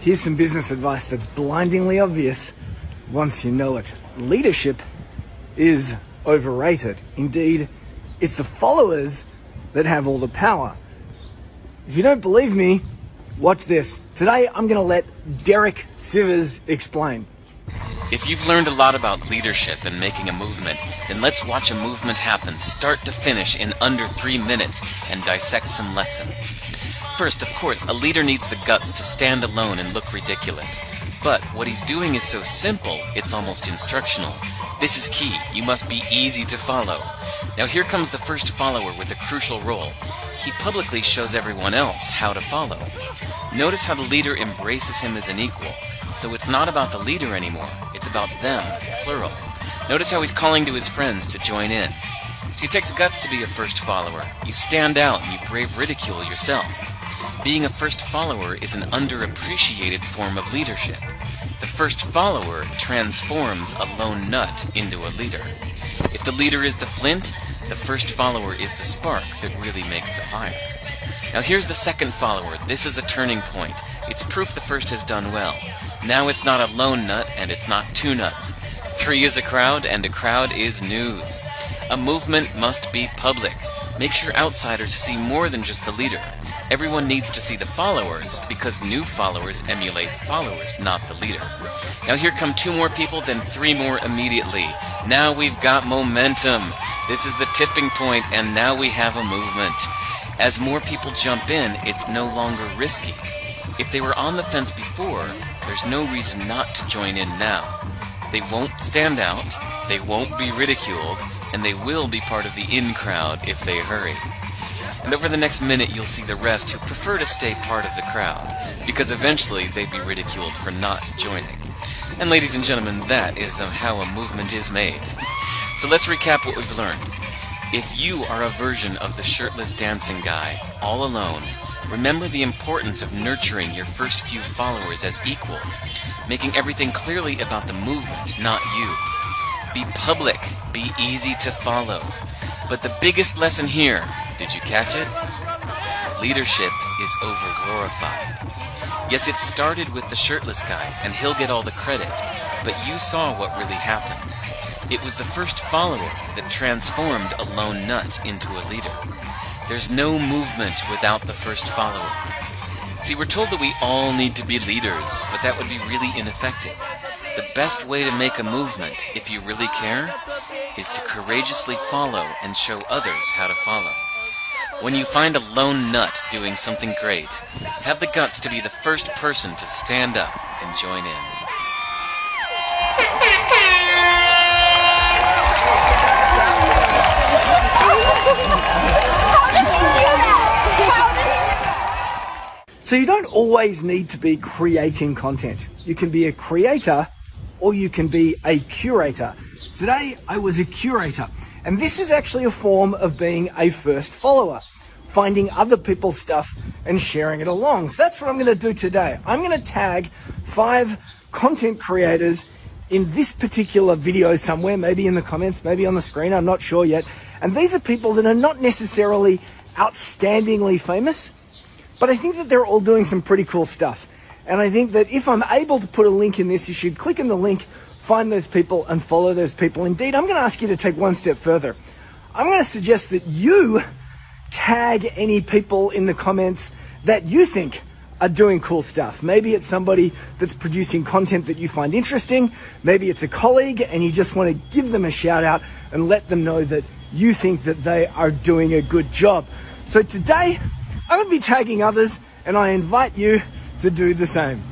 Here's some business advice that's blindingly obvious once you know it. Leadership is overrated. Indeed, it's the followers that have all the power. If you don't believe me, watch this. Today, I'm going to let Derek Sivers explain. If you've learned a lot about leadership and making a movement, then let's watch a movement happen start to finish in under 3 minutes and dissect some lessons. First, of course, a leader needs the guts to stand alone and look ridiculous. But what he's doing is so simple, it's almost instructional. This is key. You must be easy to follow. Now here comes the first follower with a crucial role. He publicly shows everyone else how to follow. Notice how the leader embraces him as an equal. So it's not about the leader anymore, it's about them, plural. Notice how he's calling to his friends to join in. See, it takes guts to be a first follower. You stand out and you brave ridicule yourself. Being a first follower is an underappreciated form of leadership. The first follower transforms a lone nut into a leader. If the leader is the flint, the first follower is the spark that really makes the fire. Now here's the second follower. This is a turning point. It's proof the first has done well. Now it's not a lone nut and it's not two nuts. 3 is a crowd and a crowd is news. A movement must be public. Make sure outsiders see more than just the leader. Everyone needs to see the followers because new followers emulate followers, not the leader. Now here come 2 more people, then 3 more immediately. Now we've got momentum. This is the tipping point, and now we have a movement. As more people jump in, it's no longer risky. If they were on the fence before, there's no reason not to join in now. They won't stand out, they won't be ridiculed, and they will be part of the in crowd if they hurry. And over the next minute you'll see the rest who prefer to stay part of the crowd, because eventually they'd be ridiculed for not joining. And ladies and gentlemen, that is how a movement is made. So let's recap what we've learned. If you are a version of the shirtless dancing guy, all alone, remember the importance of nurturing your first few followers as equals, making everything clearly about the movement, not you. Be public, be easy to follow. But the biggest lesson here, did you catch it? Leadership is overglorified. Yes, it started with the shirtless guy, and he'll get all the credit, but you saw what really happened. It was the first follower that transformed a lone nut into a leader. There's no movement without the first follower. See, we're told that we all need to be leaders, but that would be really ineffective. The best way to make a movement, if you really care, is to courageously follow and show others how to follow. When you find a lone nut doing something great, have the guts to be the first person to stand up and join in. So you don't always need to be creating content. You can be a creator or you can be a curator. Today I was a curator, and this is actually a form of being a first follower, finding other people's stuff and sharing it along. So that's what I'm going to do today. I'm going to tag 5 content creators in this particular video somewhere, maybe in the comments, maybe on the screen, I'm not sure yet. And these are people that are not necessarily outstandingly famous, but I think that they're all doing some pretty cool stuff. And I think that if I'm able to put a link in this, you should click in the link, find those people and follow those people. Indeed, I'm going to ask you to take one step further. I'm going to suggest that you tag any people in the comments that you think are doing cool stuff. Maybe it's somebody that's producing content that you find interesting. Maybe it's a colleague and you just want to give them a shout out and let them know that you think that they are doing a good job. So today, I'm going to be tagging others, and I invite you to do the same.